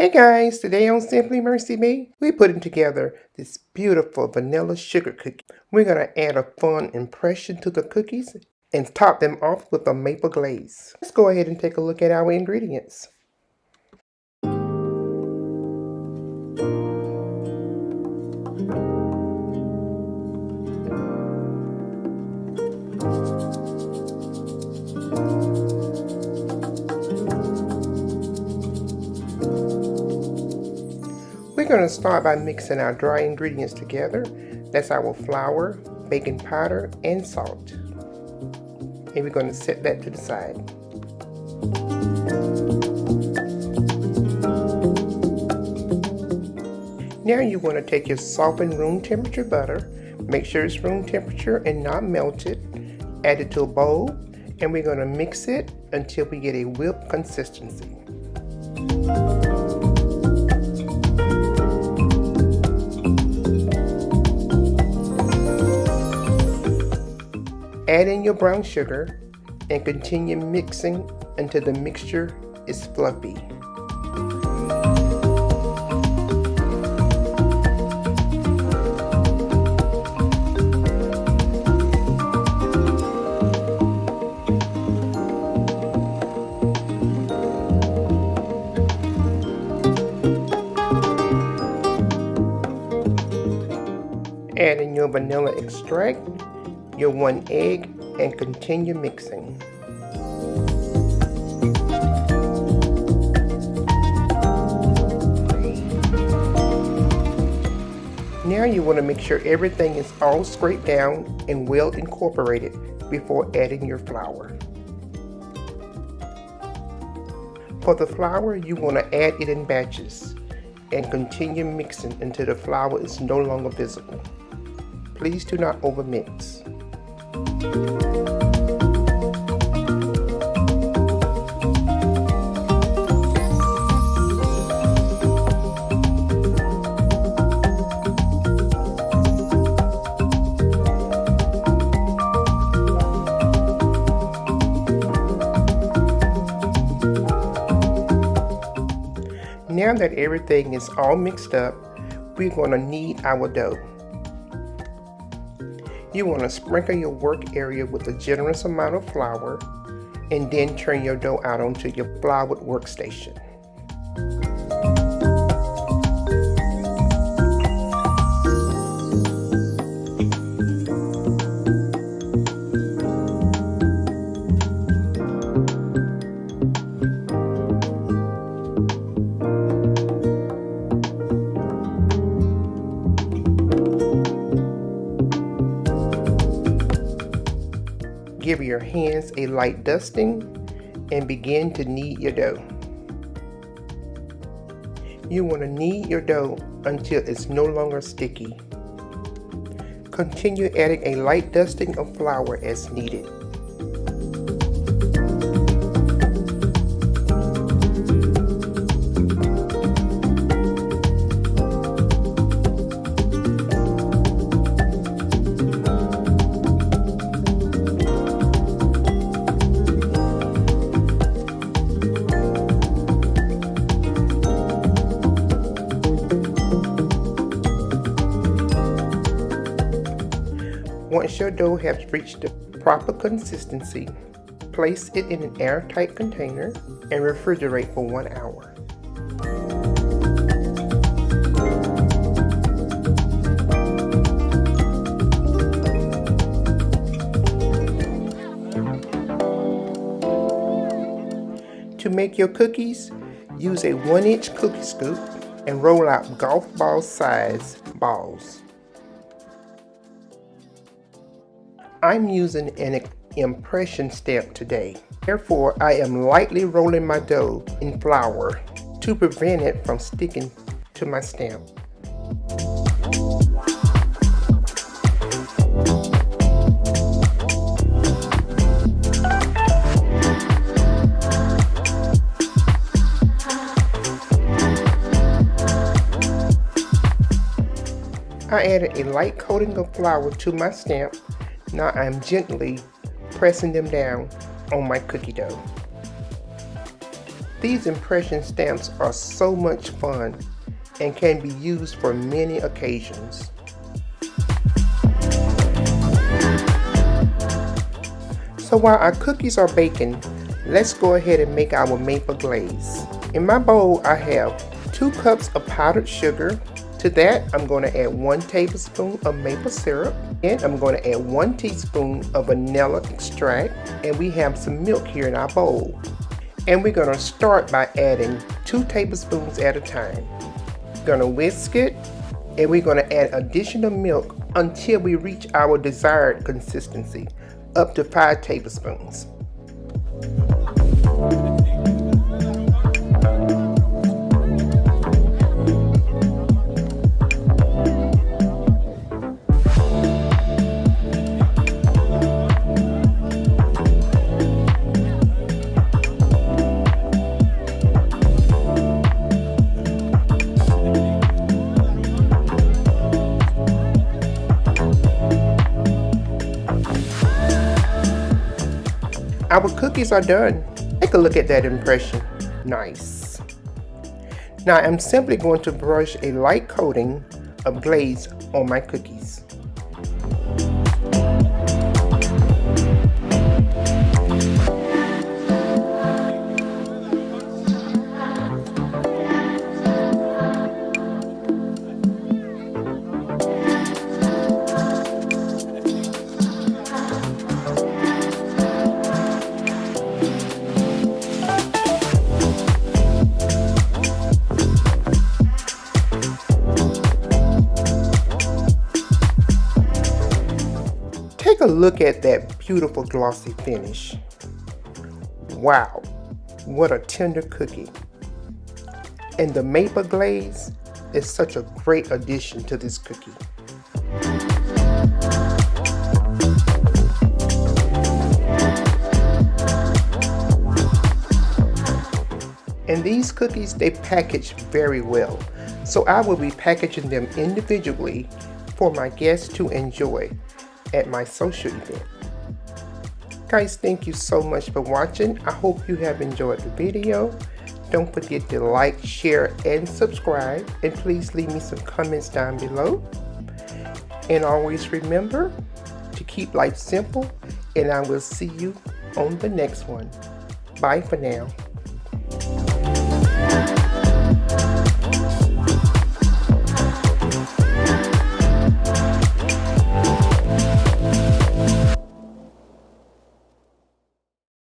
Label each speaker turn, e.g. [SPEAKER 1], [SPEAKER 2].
[SPEAKER 1] Hey guys, today on Simply Mercy Me, we're putting together this beautiful vanilla sugar cookie. We're going to add a fun impression to the cookies and top them off with a maple glaze. Let's go ahead and take a look at our ingredients. We're going to start by mixing our dry ingredients together. That's our flour, baking powder, and salt. And we're going to set that to the side. Now you want to take your softened room temperature butter, make sure it's room temperature and not melted, add it to a bowl, and we're going to mix it until we get a whipped consistency. Add in your brown sugar and continue mixing until the mixture is fluffy. Add in your vanilla extract, your 1 egg, and continue mixing. Now you want to make sure everything is all scraped down and well incorporated before adding your flour. For the flour, you want to add it in batches and continue mixing until the flour is no longer visible. Please do not overmix. Now that everything is all mixed up, we're going to knead our dough. You want to sprinkle your work area with a generous amount of flour and then turn your dough out onto your floured workstation. Give your hands a light dusting and begin to knead your dough. You want to knead your dough until it's no longer sticky. Continue adding a light dusting of flour as needed. Once your dough has reached the proper consistency, place it in an airtight container and refrigerate for 1 hour. To make your cookies, use a 1-inch cookie scoop and roll out golf ball size balls. I'm using an impression stamp today. Therefore, I am lightly rolling my dough in flour to prevent it from sticking to my stamp. I added a light coating of flour to my stamp. Now I'm gently pressing them down on my cookie dough. These impression stamps are so much fun and can be used for many occasions. So while our cookies are baking, let's go ahead and make our maple glaze. In my bowl, I have 2 cups of powdered sugar. To that, I'm going to add 1 tablespoon of maple syrup, and I'm going to add 1 teaspoon of vanilla extract, and we have some milk here in our bowl. And we're going to start by adding 2 tablespoons at a time. We're going to whisk it, and we're going to add additional milk until we reach our desired consistency, up to 5 tablespoons. Our cookies are done. Take a look at that impression. Nice. Now I'm simply going to brush a light coating of glaze on my cookies. Take a look at that beautiful glossy finish. Wow, what a tender cookie. And the maple glaze is such a great addition to this cookie. And these cookies, they package very well. So I will be packaging them individually for my guests to enjoy at my social event. Guys, thank you so much for watching. I hope you have enjoyed the video. Don't forget to like, share, and subscribe. And please leave me some comments down below. And always remember to keep life simple. And I will see you on the next one. Bye for now.